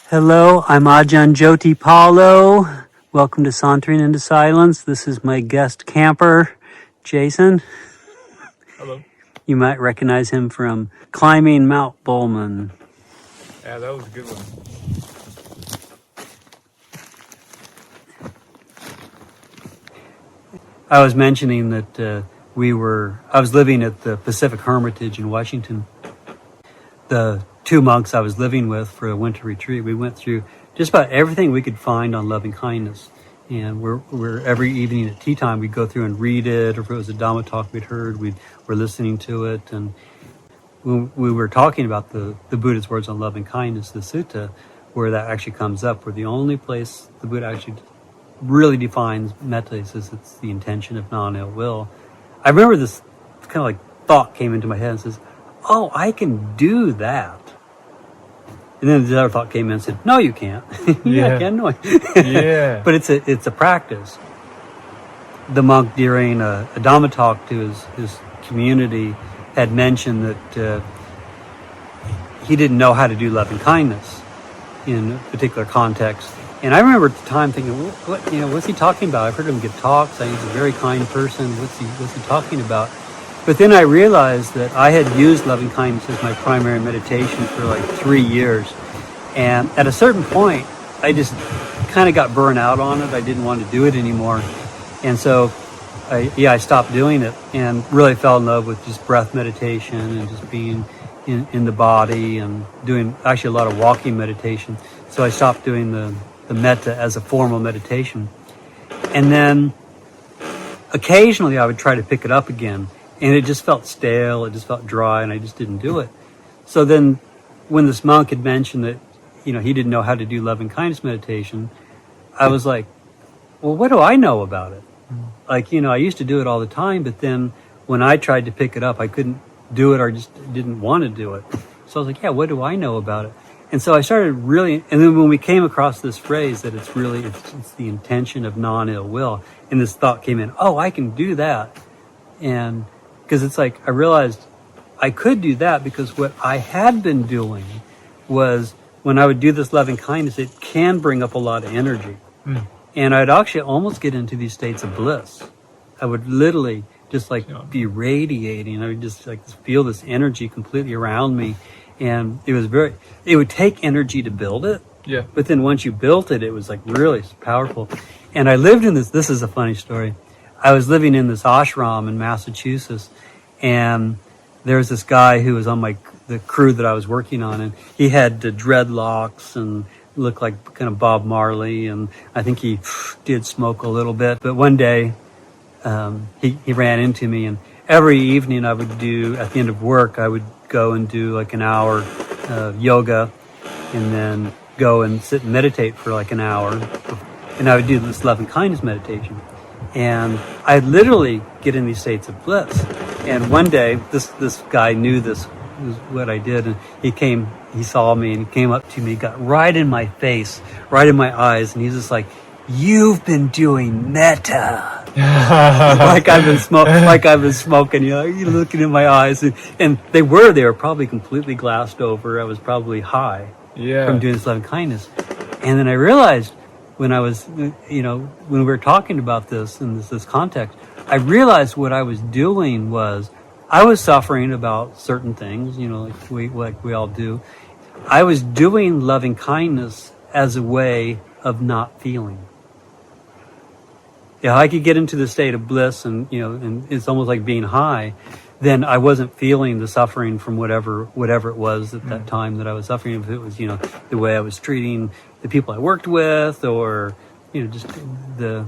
Hello, I'm Ajahn Jyoti Paulo. Welcome to Sauntering into Silence. This is my guest camper, Jason. Hello. You might recognize him from climbing Mount Bowman. Yeah, that was a good one. I was mentioning that I was living at the Pacific Hermitage in Washington. The two monks I was living with for a winter retreat, we went through just about everything we could find on loving kindness. And we're every evening at tea time, we'd go through and read it, or if it was a Dhamma talk we'd heard, we're listening to it. And when we were talking about the Buddha's words on loving kindness, the sutta, where that actually comes up, where the only place the Buddha actually really defines metta, he says it's the intention of non-ill will. I remember this kind of like thought came into my head and says, oh, I can do that. And then the other thought came in and said, no, you can't. Yeah, I can. No. Yeah. But it's a practice. The monk during a Dhamma talk to his community had mentioned that he didn't know how to do loving kindness in a particular context. And I remember at the time thinking, what's he talking about? I've heard him give talks. He's a very kind person. What's he talking about? But then I realized that I had used loving kindness as my primary meditation for like 3 years. And at a certain point, I just kind of got burnt out on it. I didn't want to do it anymore. And so, I stopped doing it and really fell in love with just breath meditation and just being in the body and doing actually a lot of walking meditation. So I stopped doing the metta as a formal meditation. And then occasionally I would try to pick it up again. And it just felt stale, it just felt dry, and I just didn't do it. So then when this monk had mentioned that, he didn't know how to do loving kindness meditation, I was like, well, what do I know about it? Like, I used to do it all the time, but then when I tried to pick it up, I couldn't do it or just didn't want to do it. So I was like, yeah, what do I know about it? And so I started really, and then when we came across this phrase that it's the intention of non-ill will, and this thought came in, oh, I can do that. And because it's like, I realized I could do that because what I had been doing was when I would do this loving kindness, it can bring up a lot of energy. And I'd actually almost get into these states of bliss. I would literally just be radiating. I would just feel this energy completely around me. And it would take energy to build it. Yeah. But then once you built it, it was really powerful. And I lived in this is a funny story. I was living in this ashram in Massachusetts, and there was this guy who was on the crew that I was working on, and he had the dreadlocks and looked like kind of Bob Marley, and I think he did smoke a little bit. But one day, he ran into me, and every evening I would do, at the end of work, I would go and do an hour of yoga, and then go and sit and meditate for an hour, and I would do this love and kindness meditation. And I'd literally get in these states of bliss. And one day, this guy knew this was what I did, and he saw me, and he came up to me, got right in my face, right in my eyes, and he's just like, "You've been doing metta." like I've been smoking, you're looking in my eyes, and they were probably completely glassed over. I was probably high from doing this loving kindness. And then I realized when I was, when we were talking about this in this context, I realized what I was doing was I was suffering about certain things, like we all do. I was doing loving kindness as a way of not feeling. Yeah, I could get into the state of bliss, and and it's almost like being high. Then I wasn't feeling the suffering from whatever it was at that time that I was suffering. If it was, the way I was treating the people I worked with, or just the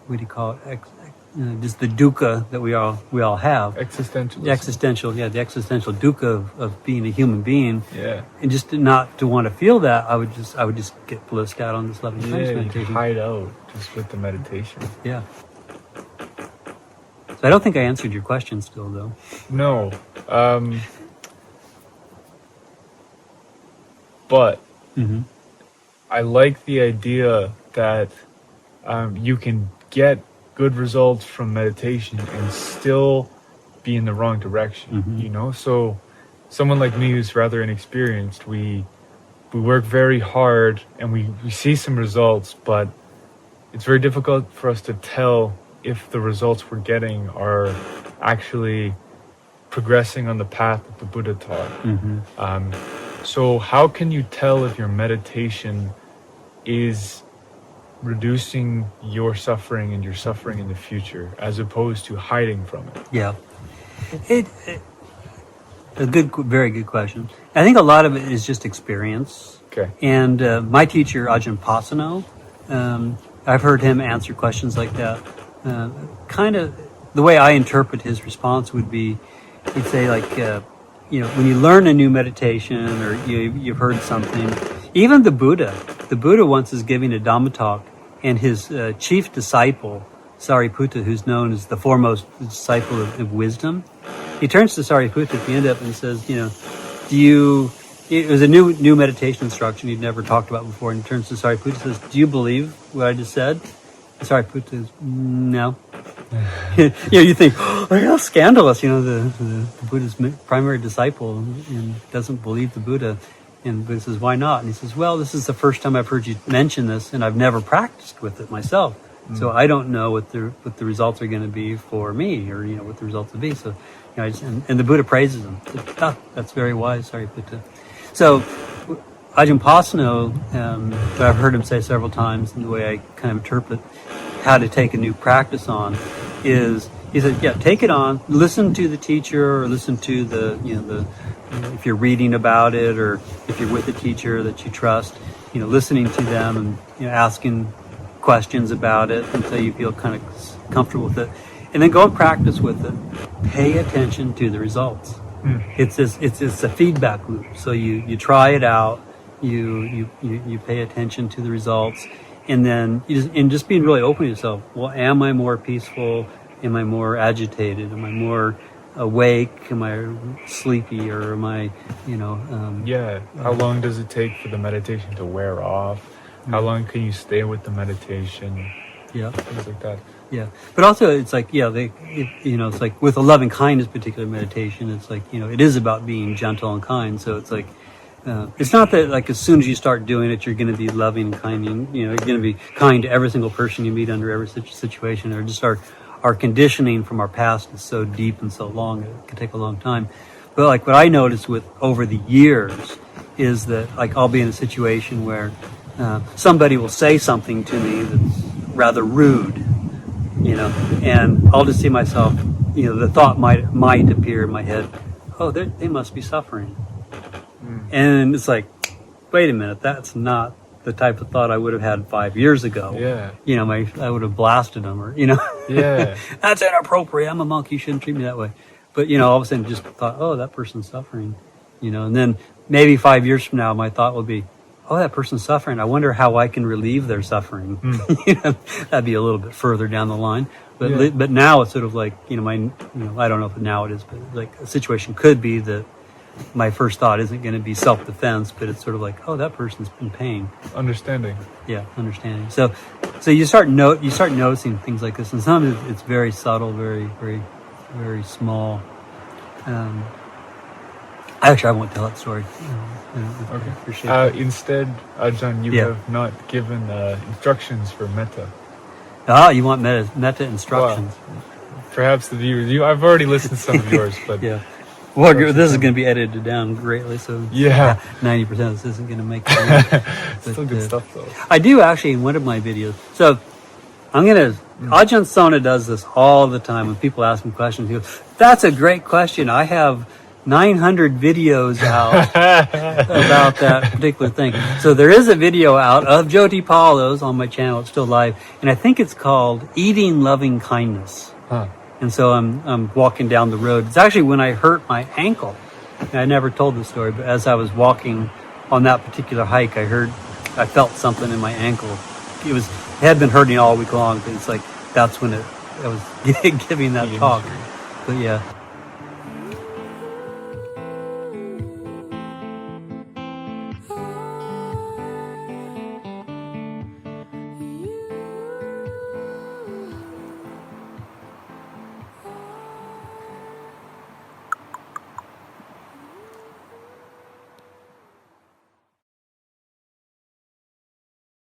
what do you call it? Just the dukkha that we all have. The existential dukkha of being a human being. Yeah. And just not to want to feel that, I would just get blissed out on this loving kindness meditation. Hide out just with the meditation. Yeah. So I don't think I answered your question still, though. No. But I like the idea that you can get good results from meditation and still be in the wrong direction, So someone like me who's rather inexperienced, we we work very hard and we see some results, but it's very difficult for us to tell if the results we're getting are actually progressing on the path that the Buddha taught. So how can you tell if your meditation is reducing your suffering and your suffering in the future, as opposed to hiding from it? Yeah. A good, very good question. I think a lot of it is just experience. Okay. And my teacher, Ajahn Pasano, I've heard him answer questions like that. Kind of the way I interpret his response would be, he'd say like, when you learn a new meditation or you've heard something, even the Buddha once is giving a Dhamma talk, and his chief disciple, Sariputta, who's known as the foremost disciple of wisdom, he turns to Sariputta at the end of it and says, it was a new meditation instruction he'd never talked about before, and he turns to Sariputta and says, do you believe what I just said? And Sariputta says, no. You think, oh, how scandalous, the Buddha's primary disciple and doesn't believe the Buddha. And the Buddha says, why not? And he says, well, this is the first time I've heard you mention this, and I've never practiced with it myself. So I don't know what the results are going to be for me, or what the results will be. So, and the Buddha praises him. That's very wise, Sariputta. So Ajahn Pasano, that I've heard him say several times, and the way I kind of interpret how to take a new practice on is, he said, take it on, listen to the teacher, or listen to if you're reading about it, or if you're with a teacher that you trust, listening to them and asking questions about it until you feel kind of comfortable with it, and then go and practice with it. Pay attention to the results. It's a feedback loop. So you try it out, you pay attention to the results, and then just being really open to yourself. Well, am I more peaceful? Am I more agitated? Am I more awake? Am I sleepy? Or am I, How long does it take for the meditation to wear off? How long can you stay with the meditation? Yeah. Things like that. Yeah. But also it's like, it's like with a loving kindness particular meditation, it's like, it is about being gentle and kind. So it's like, it's not that like as soon as you start doing it, you're going to be loving and kind, and, you're going to be kind to every single person you meet under every situation, or just our conditioning from our past is so deep and so long, it can take a long time. But like what I noticed with over the years is that like I'll be in a situation where somebody will say something to me that's rather rude, and I'll just see myself, the thought might appear in my head, oh, they must be suffering. And it's like, wait a minute, that's not the type of thought I would have had 5 years ago. Yeah. I would have blasted them, or, Yeah. that's inappropriate. I'm a monk. You shouldn't treat me that way. But, all of a sudden just thought, oh, that person's suffering, and then maybe 5 years from now, my thought will be, oh, that person's suffering. I wonder how I can relieve their suffering. That'd be a little bit further down the line. But but now it's sort of like, I don't know if now it is, but like a situation could be that my first thought isn't going to be self-defense, but it's sort of like, oh, that person's in pain. Understanding. Yeah, understanding. So you start noticing things like this, and sometimes it's very subtle, very, very, very small. Actually, I won't tell that story. Okay. Appreciate that. Instead, Ajahn, you have not given instructions for Metta. You want metta instructions? Well, perhaps the viewers. I've already listened to some of yours, but yeah. Well, this is going to be edited down greatly, so 90% of this isn't going to make it. Still good stuff, though. I do actually in one of my videos. So Ajahn Sona does this all the time when people ask him questions. He goes, "That's a great question. I have 900 videos out about that particular thing." So there is a video out of Jyoti Paulo's on my channel. It's still live, and I think it's called "Eating Loving Kindness." And so I'm walking down the road. It's actually when I hurt my ankle. And I never told this story, but as I was walking on that particular hike, I felt something in my ankle. It had been hurting all week long, but it's like that's when I was giving that talk. But yeah.